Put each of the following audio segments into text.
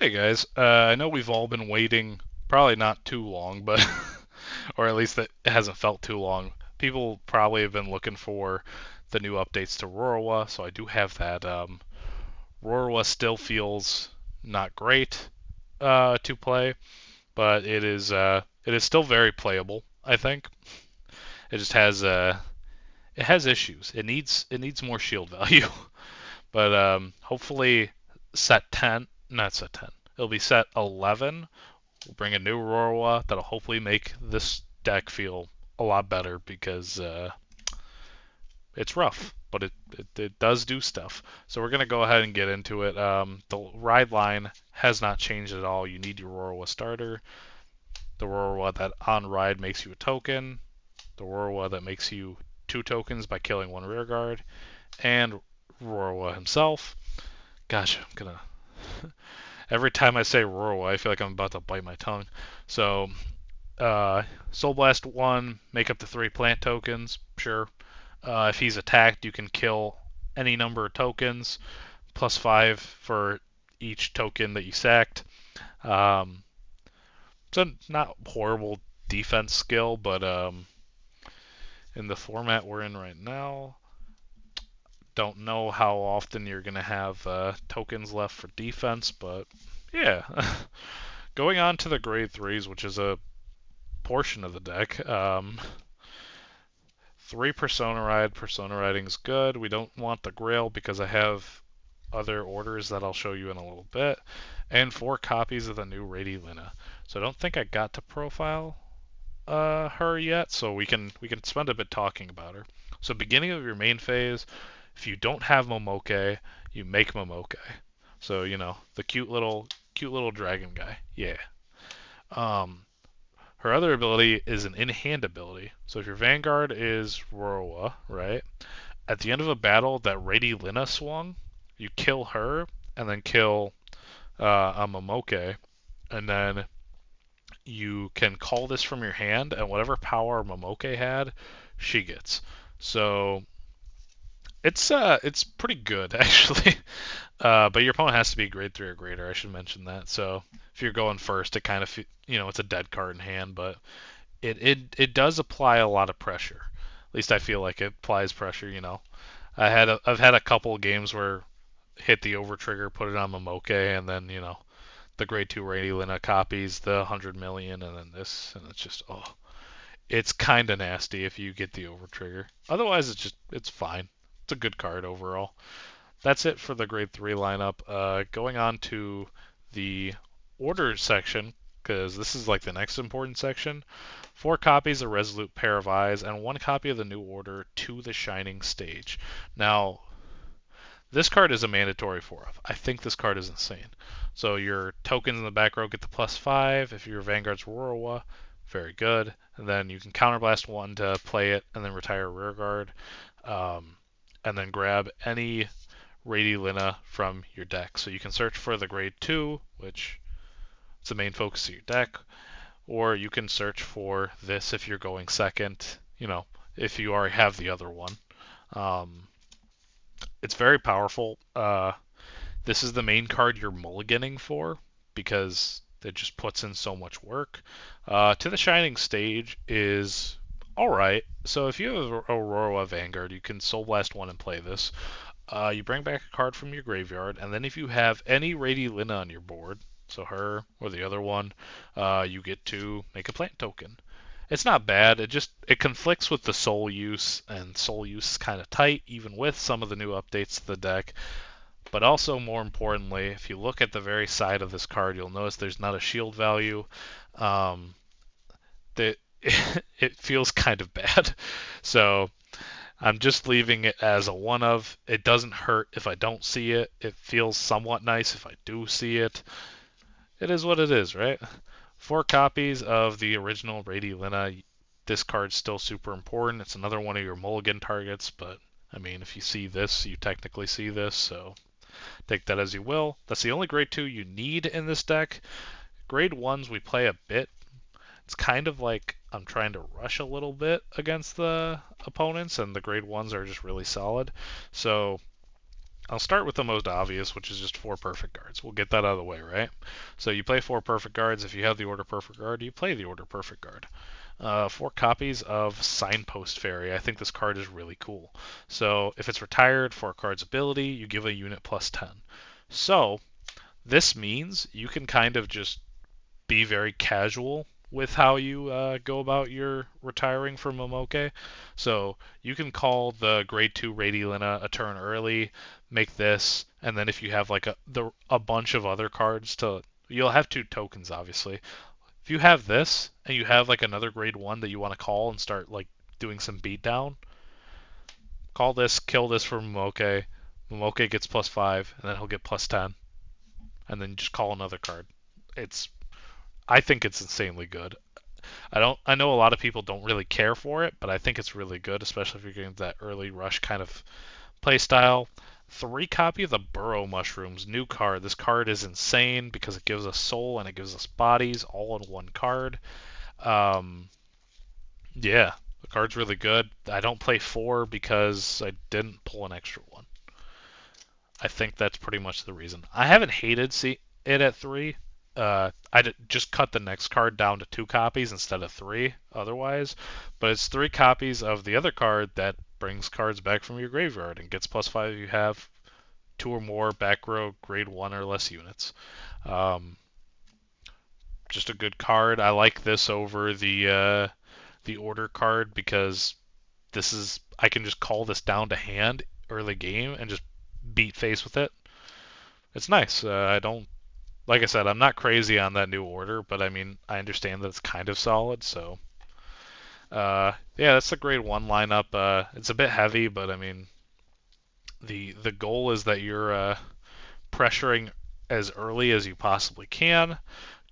Hey guys, I know we've all been waiting, probably not too long, but or at least it hasn't felt too long. People probably have been looking for the new updates to Rorowa, so I do have that. Rorowa still feels not great to play, but it is still very playable. I think it just has issues. It needs more shield value, but hopefully set 10, not set 10. It'll be set 11. We'll bring a new Rorowa that'll hopefully make this deck feel a lot better because it's rough, but it does do stuff. So we're going to go ahead and get into it. The ride line has not changed at all. You need your Rorowa starter, the Rorowa that on ride makes you a token, the Rorowa that makes you 2 tokens by killing 1 rearguard, and Rorowa himself. Gosh, I'm gonna. Every time I say Rorowa, I feel like I'm about to bite my tongue. So Soul Blast 1, make up to 3 plant tokens, sure. If he's attacked, you can kill any number of tokens, plus 5 for each token that you sacked. Um, it's a not horrible defense skill, but in the format we're in right now, don't know how often you're going to have tokens left for defense, but yeah. Going on to the grade 3s, which is a portion of the deck. 3 Persona Ride. Persona Riding's good. We don't want the Grail because I have other orders that I'll show you in a little bit. And 4 copies of the new Rady Lina. So I don't think I got to profile her yet, so we can spend a bit talking about her. So beginning of your main phase, if you don't have Momoke, you make Momoke. So the cute little dragon guy. Yeah. Um, Her other ability is an in-hand ability. So if your Vanguard is Rorowa, right? At the end of a battle that Rady Lina swung, you kill her and then kill a Momoke, and then you can call this from your hand, and whatever power Momoke had, she gets. So it's pretty good actually. But your opponent has to be grade 3 or greater. I should mention that. So if you're going first, it kind of it's a dead card in hand, but it does apply a lot of pressure. At least I feel like it applies pressure. I've had a couple of games where hit the over trigger, put it on Momoke, and then the grade 2 Radiolina copies the 100 million, and then this, and it's just it's kind of nasty if you get the over trigger. Otherwise, it's fine. It's a good card overall. That's it for the grade 3 lineup. Going on to the order section, because this is like the next important section. 4 copies of Resolute Pair of Eyes and 1 copy of the new order to the Shining Stage. Now, this card is a mandatory 4-of. I think this card is insane. So your tokens in the back row get the plus 5. If your Vanguard's Rorowa, very good. And then you can counterblast 1 to play it and then retire a rearguard. And then grab any Rady Lina from your deck. So you can search for the grade 2, which is the main focus of your deck, or you can search for this if you're going second, if you already have the other one. It's very powerful. This is the main card you're mulliganing for because it just puts in so much work. To the Shining Stage is alright. So if you have Aurora Vanguard, you can Soul Blast 1 and play this. You bring back a card from your graveyard, and then if you have any Rady Lina on your board, so her or the other one, you get to make a plant token. It's not bad. It conflicts with the soul use, and soul use is kind of tight, even with some of the new updates to the deck. But also, more importantly, if you look at the very side of this card, you'll notice there's not a shield value. That it feels kind of bad. So I'm just leaving it as a 1-of. It doesn't hurt if I don't see it. It feels somewhat nice if I do see it. It is what it is, right? 4 copies of the original Rady Lina. This card's still super important. It's another one of your mulligan targets, but I mean, if you see this, you technically see this, so take that as you will. That's the only grade 2 you need in this deck. Grade 1s we play a bit. It's kind of like I'm trying to rush a little bit against the opponents, and the grade 1s are just really solid. So I'll start with the most obvious, which is just 4 perfect guards. We'll get that out of the way, right? So you play 4 perfect guards. If you have the order perfect guard, you play the order perfect guard. 4 copies of Signpost Fairy. I think this card is really cool. So if it's retired for a card's ability, you give a unit plus 10. So this means you can kind of just be very casual with how you go about your retiring from Momoke. So you can call the grade 2 Radiolina a turn early, make this, and then if you have like a bunch of other cards to, you'll have 2 tokens obviously. If you have this and you have like another grade 1 that you want to call and start like doing some beatdown, call this, kill this for Momoke. Momoke gets plus 5, and then he'll get plus 10, and then just call another card. It's I think it's insanely good. I know a lot of people don't really care for it, but I think it's really good, especially if you're getting that early rush kind of play style. 3 copy of the Burrow Mushrooms, new card. This card is insane because it gives us soul and it gives us bodies all in one card. Yeah, the card's really good. I don't play 4 because I didn't pull an extra one. I think that's pretty much the reason. I haven't hated it at 3. Just cut the next card down to 2 copies instead of 3 otherwise, but it's 3 copies of the other card that brings cards back from your graveyard and gets plus 5 if you have 2 or more back row grade 1 or less units. Just a good card. I like this over the order card because I can just call this down to hand early game and just beat face with it. It's nice. Like I said, I'm not crazy on that new order, but I mean, I understand that it's kind of solid, so yeah, that's the grade 1 lineup. It's a bit heavy, but I mean, the goal is that you're pressuring as early as you possibly can.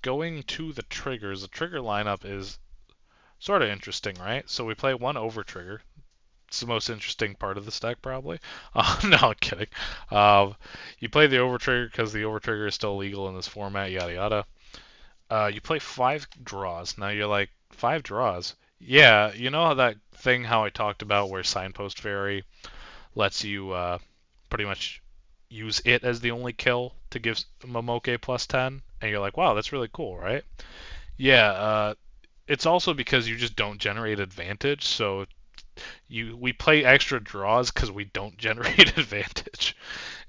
Going to the triggers, the trigger lineup is sort of interesting, right? So we play 1 over trigger. It's the most interesting part of this deck, probably. No, I'm kidding. You play the overtrigger because the overtrigger is still legal in this format, yada yada. You play 5 draws. Now you're like, 5 draws? Yeah, you know how I talked about where Signpost Fairy lets you pretty much use it as the only kill to give Momoke plus 10? And you're like, wow, that's really cool, right? Yeah, it's also because you just don't generate advantage, so we play extra draws because we don't generate advantage.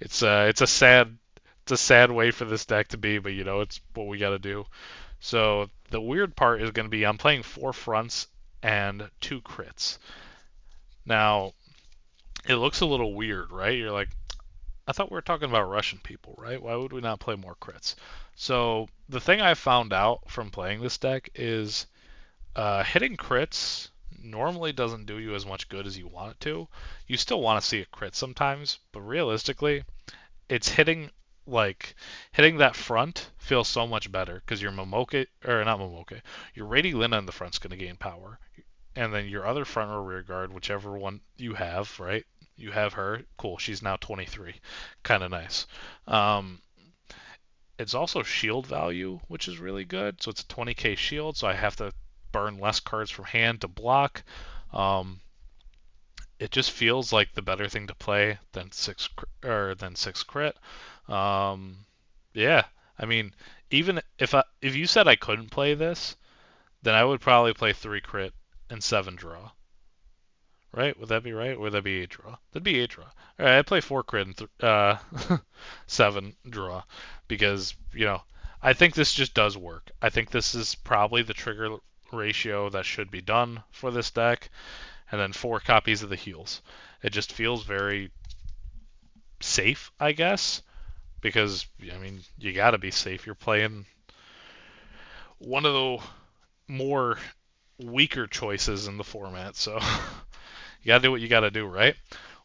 It's a sad way for this deck to be, but you know it's what we got to do. So the weird part is going to be I'm playing 4 fronts and 2 crits. Now it looks a little weird, right? You're like, I thought we were talking about Russian people, right? Why would we not play more crits? So the thing I found out from playing this deck is hitting crits normally doesn't do you as much good as you want it to. You still want to see a crit sometimes, but realistically, it's hitting that front feels so much better because your Momoke, or not Momoke, your Radiolina in the front's going to gain power, and then your other front or rear guard, whichever one you have, right? You have her, cool. She's now 23, kind of nice. It's also shield value, which is really good. So it's a 20k shield, so I have to burn less cards from hand to block. It just feels like the better thing to play than 6 crit. Yeah, I mean, even if you said I couldn't play this, then I would probably play 3 crit and 7 draw. Right? Would that be right? Or would that be 8 draw? That'd be 8 draw. All right, I play 4 crit and 7 draw because, I think this just does work. I think this is probably the trigger ratio that should be done for this deck, and then 4 copies of the heals. It just feels very safe, I guess, because, I mean, you gotta be safe. You're playing one of the more weaker choices in the format, so you gotta do what you gotta do, right?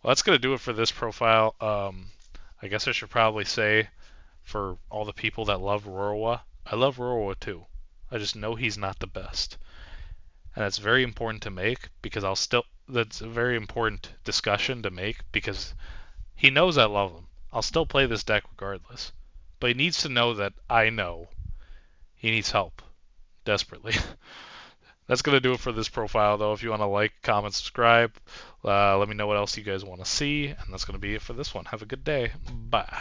Well, that's gonna do it for this profile. I guess I should probably say, for all the people that love Rorowa, I love Rorowa too. I just know he's not the best. And that's very important to make because that's a very important discussion to make because he knows I love him. I'll still play this deck regardless. But he needs to know that I know he needs help desperately. That's going to do it for this profile, though. If you want to like, comment, subscribe, let me know what else you guys want to see. And that's going to be it for this one. Have a good day. Bye.